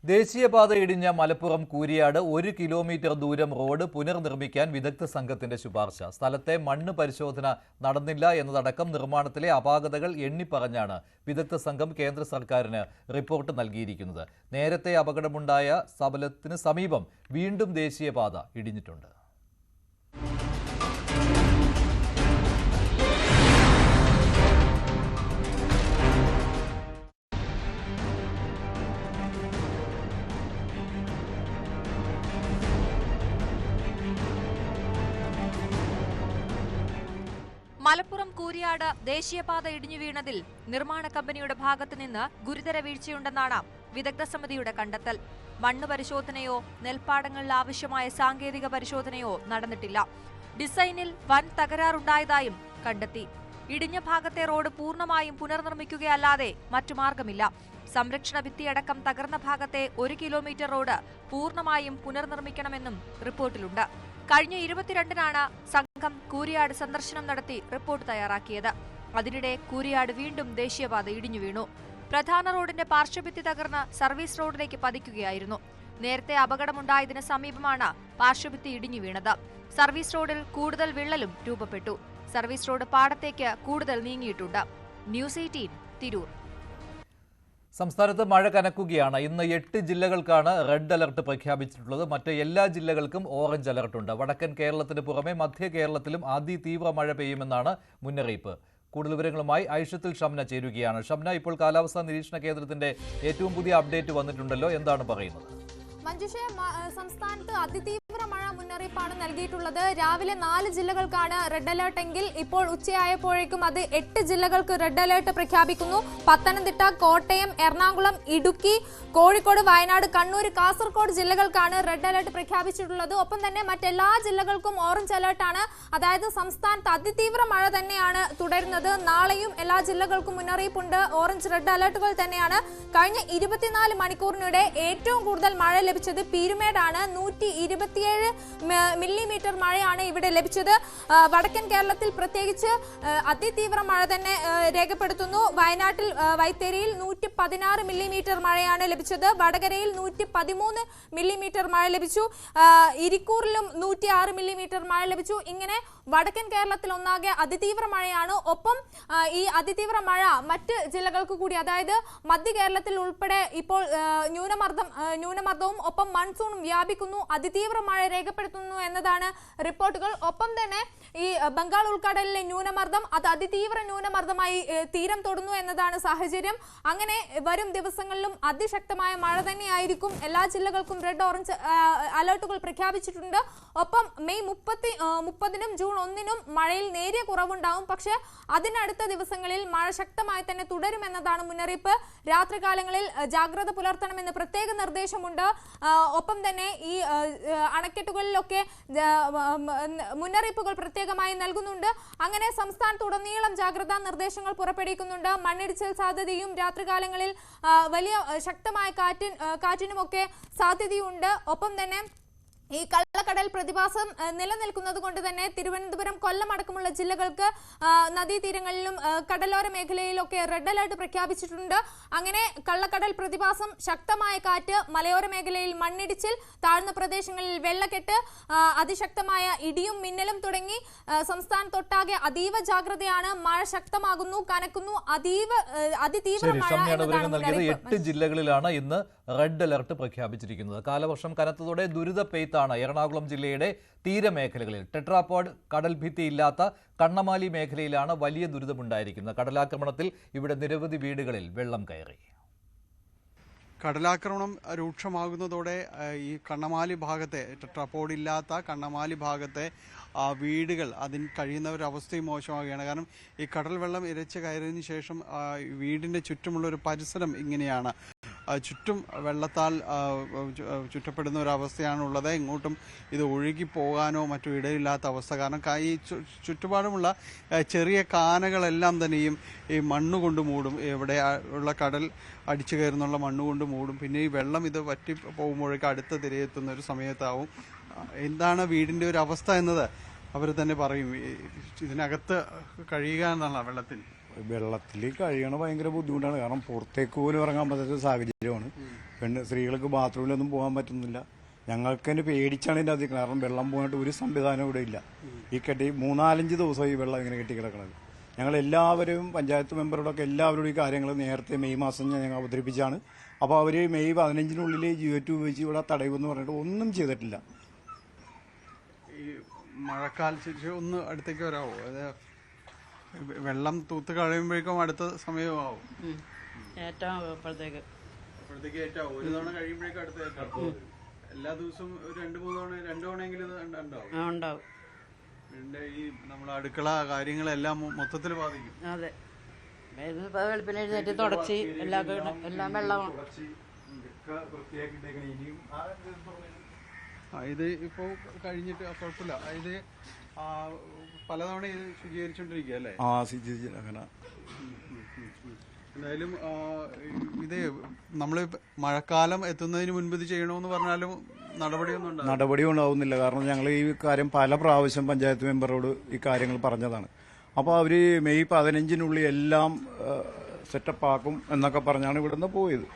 ദേശീയപാത ഇടിഞ്ഞ മലപ്പുറം കൂരിയാട് 1 കിലോമീറ്റർ ദൂരം റോഡ് പുനർനിർമ്മിക്കാൻ വിദഗ്ധ സംഘത്തിന്റെ ശുപാർശ. സ്ഥലത്തെ മണ്ണ് പരിശോധന നടന്നില്ല എന്നതടക്കം നിർമ്മാണത്തിലെ അപാകതകൾ എണ്ണിപ്പറഞ്ഞാണ് വിദഗ്ധ സംഘം കേന്ദ്ര സർക്കാരിന് റിപ്പോർട്ട് നൽകിയിരിക്കുന്നത്. നേരത്തെ അപകടമുണ്ടായ സ്ഥലത്തിന് സമീപം വീണ്ടും ദേശീയപാത ഇടിഞ്ഞിട്ടുണ്ട്. മലപ്പുറം കൂരിയാട് ദേശീയപാത ഇടിഞ്ഞു വീണതിൽ നിർമ്മാണ കമ്പനിയുടെ ഭാഗത്തുനിന്ന് ഗുരുതര വീഴ്ചയുണ്ടെന്നാണ് വിദഗ്ധ സമിതിയുടെ കണ്ടെത്തൽ. മണ്ണ് പരിശോധനയോ നെൽപ്പാടങ്ങളിൽ ആവശ്യമായ സാങ്കേതിക പരിശോധനയോ നടന്നിട്ടില്ല. ഡിസൈനിൽ വൻ തകരാറുണ്ടായതായും കണ്ടെത്തി. ഇടിഞ്ഞ ഭാഗത്തെ റോഡ് പൂർണ്ണമായും പുനർനിർമ്മിക്കുകയല്ലാതെ മറ്റു മാർഗമില്ല. സംരക്ഷണ ഭിത്തിയടക്കം തകർന്ന ഭാഗത്തെ 1 കിലോമീറ്റർ റോഡ് പൂർണ്ണമായും പുനർനിർമ്മിക്കണമെന്നും റിപ്പോർട്ടിലുണ്ട്. കഴിഞ്ഞ 22-നാണ് സംഘം കൂരിയാട് സന്ദർശനം നടത്തി റിപ്പോർട്ട് തയ്യാറാക്കിയത്. അതിനിടെ കൂരിയാട് വീണ്ടും ദേശീയപാത ഇടിഞ്ഞു വീണു. പ്രധാന റോഡിന്റെ പാർശ്വഭിത്തി തകർന്ന് സർവീസ് റോഡിലേക്ക് പതിക്കുകയായിരുന്നു. നേരത്തെ അപകടമുണ്ടായതിന് സമീപമാണ് പാർശ്വഭിത്തി ഇടിഞ്ഞു വീണത്. സർവീസ് റോഡിൽ കൂടുതൽ വിള്ളലും രൂപപ്പെട്ടു. സർവീസ് റോഡ് പാടത്തേക്ക് കൂടുതൽ നീങ്ങിയിട്ടുണ്ട്. ന്യൂസ് 18 തിരൂർ. സംസ്ഥാനത്ത് മഴ കനക്കുകയാണ്. ഇന്ന് 8 ജില്ലകൾക്കാണ് റെഡ് അലർട്ട് പ്രഖ്യാപിച്ചിട്ടുള്ളത്. മറ്റ് എല്ലാ ജില്ലകൾക്കും ഓറഞ്ച് അലർട്ടുണ്ട്. വടക്കൻ കേരളത്തിന് പുറമെ മധ്യ കേരളത്തിലും അതിതീവ്ര മഴ പെയ്യുമെന്നാണ് മുന്നറിയിപ്പ്. കൂടുതൽ വിവരങ്ങളുമായി ഐഷത്തുൽ ഷംന ചേരുകയാണ്. ഷംന, ഇപ്പോൾ കാലാവസ്ഥാ നിരീക്ഷണ കേന്ദ്രത്തിന്റെ ഏറ്റവും പുതിയ അപ്ഡേറ്റ് വന്നിട്ടുണ്ടല്ലോ, എന്താണ് പറയുന്നത്? മഞ്ജുഷ, സംസ്ഥാനത്ത് അതിതീവ്ര മഴ മുന്നറിയിപ്പാണ് നൽകിയിട്ടുള്ളത്. രാവിലെ 4 ജില്ലകൾക്കാണ് റെഡ് അലേർട്ട് എങ്കിൽ ഇപ്പോൾ ഉച്ചയായപ്പോഴേക്കും അത് 8 ജില്ലകൾക്ക് റെഡ് അലേർട്ട് പ്രഖ്യാപിക്കുന്നു. പത്തനംതിട്ട, കോട്ടയം, എറണാകുളം, ഇടുക്കി, കോഴിക്കോട്, വയനാട്, കണ്ണൂർ, കാസർഗോഡ് ജില്ലകൾക്കാണ് റെഡ് അലേർട്ട് പ്രഖ്യാപിച്ചിട്ടുള്ളത്. ഒപ്പം തന്നെ മറ്റെല്ലാ ജില്ലകൾക്കും ഓറഞ്ച് അലേർട്ടാണ്. അതായത് സംസ്ഥാനത്ത് അതിതീവ്ര മഴ തന്നെയാണ് തുടരുന്നത്. നാളെയും എല്ലാ ജില്ലകൾക്കും മുന്നറിയിപ്പുണ്ട്. ഓറഞ്ച് റെഡ് അലേർട്ടുകൾ തന്നെയാണ്. കഴിഞ്ഞ 24 മണിക്കൂറിനിടെ ഏറ്റവും കൂടുതൽ മഴ ലഭിച്ചത് പീരുമേടാണ്. 127 മില്ലിമീറ്റർ മഴയാണ് ഇവിടെ ലഭിച്ചത്. വടക്കൻ കേരളത്തിൽ പ്രത്യേകിച്ച് അതിതീവ്ര മഴ തന്നെ രേഖപ്പെടുത്തുന്നു. വയനാട്ടിൽ വൈത്തേരിയിൽ 116 മില്ലിമീറ്റർ മഴയാണ് ലഭിച്ചത്. വടകരയിൽ 113 മില്ലിമീറ്റർ മഴ ലഭിച്ചു. ഇരിക്കൂറിലും 106 മില്ലിമീറ്റർ മഴ ലഭിച്ചു. ഇങ്ങനെ വടക്കൻ കേരളത്തിൽ ഒന്നാകെ അതിതീവ്ര മഴയാണ്. ഒപ്പം ഈ അതിതീവ്ര മഴ മറ്റ് ജില്ലകൾക്ക് കൂടി, അതായത് മധ്യ കേരളത്തിൽ ഉൾപ്പെടെ ഇപ്പോൾ ന്യൂനമർദ്ദവും ഒപ്പം മൺസൂണും വ്യാപിക്കുന്നു. അതിതീവ്ര മഴ രേഖപ്പെടുത്തുന്നു എന്നതാണ് റിപ്പോർട്ടുകൾ. ഒപ്പം തന്നെ ഈ ബംഗാൾ ഉൾക്കടലിലെ ന്യൂനമർദ്ദം അത് അതിതീവ്ര ന്യൂനമർദ്ദമായി തീരം തൊടുന്നു എന്നതാണ് സാഹചര്യം. അങ്ങനെ വരും ദിവസങ്ങളിലും അതിശക്തമായ മഴ തന്നെയായിരിക്കും. എല്ലാ ജില്ലകൾക്കും റെഡ് ഓറഞ്ച് അലർട്ടുകൾ പ്രഖ്യാപിച്ചിട്ടുണ്ട്. ഒപ്പം മെയ് 30-നും ജൂൺ 1-നും മഴയിൽ നേരിയ കുറവുണ്ടാവും. പക്ഷേ അതിനടുത്ത ദിവസങ്ങളിൽ മഴ ശക്തമായി തന്നെ തുടരുമെന്നതാണ് മുന്നറിയിപ്പ്. രാത്രികാലങ്ങളിൽ ജാഗ്രത പുലർത്തണമെന്ന് പ്രത്യേക നിർദ്ദേശമുണ്ട്. ഒപ്പം തന്നെ ഈ അണക്കെട്ടുകളിലൊക്കെ മുന്നറിയിപ്പുകൾ പ്രത്യേകമായി നൽകുന്നുണ്ട്. അങ്ങനെ സംസ്ഥാനത്തുടനീളം ജാഗ്രതാ നിർദ്ദേശങ്ങൾ പുറപ്പെടുവിക്കുന്നുണ്ട്. മണ്ണിടിച്ചിൽ സാധ്യതയും രാത്രികാലങ്ങളിൽ വലിയ ശക്തമായ കാറ്റിനുമൊക്കെ സാധ്യതയുണ്ട്. ഒപ്പം തന്നെ ഈ കള്ളക്കടൽ പ്രതിഭാസം നിലനിൽക്കുന്നത് കൊണ്ട് തന്നെ തിരുവനന്തപുരം, കൊല്ലം അടക്കമുള്ള ജില്ലകൾക്ക് നദീതീരങ്ങളിലും കടലോര മേഖലയിലൊക്കെ റെഡ് അലർട്ട് പ്രഖ്യാപിച്ചിട്ടുണ്ട്. അങ്ങനെ കള്ളക്കടൽ പ്രതിഭാസം, ശക്തമായ കാറ്റ്, മലയോര മേഖലയിൽ മണ്ണിടിച്ചിൽ, താഴ്ന്ന പ്രദേശങ്ങളിൽ വെള്ളക്കെട്ട്, അതിശക്തമായ ഇടിയും മിന്നലും തുടങ്ങി സംസ്ഥാനത്തൊട്ടാകെ അതീവ ജാഗ്രതയാണ്. മഴ ശക്തമാകുന്നു, കനക്കുന്നു. അതിതീവ്ര മഴ. 8 ജില്ലകളിലാണ് ഇന്ന് റെഡ് അലർട്ട് പ്രഖ്യാപിച്ചിരിക്കുന്നത്. കാലവർഷം കനത്തതോടെ ദുരിത പെയ്ത്താണ് എറണാകുളം ജില്ലയുടെ തീരമേഖലകളിൽ. ടെട്രാപോഡ് കടൽഭിത്തിയില്ലാത്ത കണ്ണമാലി മേഖലയിലാണ് വലിയ ദുരിതമുണ്ടായിരിക്കുന്നത്. കടലാക്രമണത്തിൽ ഇവിടെ നിരവധി വീടുകളിൽ വെള്ളം കയറി. കടലാക്രമണം രൂക്ഷമാകുന്നതോടെ ഈ കണ്ണമാലി ഭാഗത്തെ, ടെട്രാപോഡ് ഇല്ലാത്ത കണ്ണമാലി ഭാഗത്തെ വീടുകൾ അതിന് കഴിയുന്നവരവസ്ഥയും മോശമാവുകയാണ്. കാരണം ഈ കടൽ വെള്ളം ഇരച്ച് കയറിയതിന് ശേഷം വീടിൻ്റെ ചുറ്റുമുള്ളൊരു പരിസരം ഇങ്ങനെയാണ്. ചുറ്റും വെള്ളത്താൽ ചുറ്റപ്പെടുന്ന ഒരവസ്ഥയാണുള്ളത്. എങ്ങോട്ടും ഇത് ഒഴുകി പോകാനോ മറ്റോ ഇടയില്ലാത്ത അവസ്ഥ. കാരണം ഈ ചുറ്റുപാടുമുള്ള ചെറിയ കാനകളെല്ലാം തന്നെയും ഈ മണ്ണ് കൊണ്ട് മൂടും. ഇവിടെ ഉള്ള കടൽ അടിച്ചു കയറുന്നുള്ള മണ്ണ് കൊണ്ട് മൂടും. പിന്നെ ഈ വെള്ളം ഇത് വറ്റി പോകുമ്പോഴേക്കും അടുത്ത തിരയെത്തുന്ന ഒരു സമയത്താവും. എന്താണ് വീടിൻ്റെ ഒരു അവസ്ഥ എന്നത് അവർ തന്നെ പറയും. ഇതിനകത്ത് കഴിയുക എന്നാണ് വെള്ളത്തിൽ കഴിയണ ഭയങ്കര ബുദ്ധിമുട്ടാണ്. കാരണം പുറത്തേക്ക് പോലും ഇറങ്ങാൻ പറ്റാത്ത സാഹചര്യമാണ്. സ്ത്രീകൾക്ക് ബാത്റൂമിലൊന്നും പോകാൻ പറ്റുന്നില്ല. ഞങ്ങൾക്ക് തന്നെ പേടിച്ചാണ് ഇതിൻ്റെ അധികം. കാരണം വെള്ളം പോയിട്ട് ഒരു സംവിധാനം ഇവിടെ ഇല്ല. ഈ 3-4 ദിവസം ഈ വെള്ളം ഇങ്ങനെ കെട്ടിക്കിടക്കുന്നത്. ഞങ്ങളെല്ലാവരും പഞ്ചായത്ത് മെമ്പറോടൊക്കെ എല്ലാവരോടും ഈ കാര്യങ്ങൾ നേരത്തെ മെയ് മാസം ഞങ്ങൾ അവതരിപ്പിച്ചാണ്. അപ്പോൾ അവർ മെയ് 15-നുള്ളിൽ GO2 ഉപയോഗിച്ച് ഇവിടെ തടയുമെന്ന് പറഞ്ഞിട്ട് ഒന്നും ചെയ്തിട്ടില്ല. ഈ മഴക്കാലത്ത് ഒന്ന് അടുത്തേക്ക് വരാമോ? അത് വെള്ളം തൂത്ത് കഴിയുമ്പോഴേക്കും അടുത്ത സമയമാവും. ഏറ്റവും അപ്പോഴത്തേക്ക് ഏറ്റാവും. ഒരു തവണ കഴിയുമ്പോഴേക്കും അടുത്ത എല്ലാ ദിവസവും ഒരു 2-3 തവണ 2 തവണയെങ്കിലും ഉണ്ടാവും. ഉണ്ടാവും. പിന്നെ ഈ നമ്മുടെ അടുക്കള കാര്യങ്ങളെല്ലാം മൊത്തത്തിൽ ബാധിക്കും. അതെ, വെളുപ്പിന് എഴുന്നേറ്റ് തുടച്ച് എല്ലാം വെള്ളമാണ്. ഇത് ഇപ്പോൾ കഴിഞ്ഞിട്ട് കുഴപ്പമില്ല. ഇത് പലതവണ ഇത് ശുചീകരിച്ചോണ്ടിരിക്കുക അല്ലേ? അങ്ങനെ എന്തായാലും ഇത് നമ്മൾ മഴക്കാലം എത്തുന്നതിന് മുൻപ് ഇത് ചെയ്യണമെന്ന് പറഞ്ഞാലും നടപടി ഉണ്ടാവുന്നില്ല. കാരണം ഞങ്ങൾ ഈ കാര്യം പല പ്രാവശ്യം പഞ്ചായത്ത് മെമ്പറോട് ഈ കാര്യങ്ങൾ പറഞ്ഞതാണ്. അപ്പോൾ അവർ മെയ് 15-നുള്ളിൽ എല്ലാം സെറ്റപ്പ് ആക്കും എന്നൊക്കെ പറഞ്ഞാണ് ഇവിടുന്ന് പോയത്.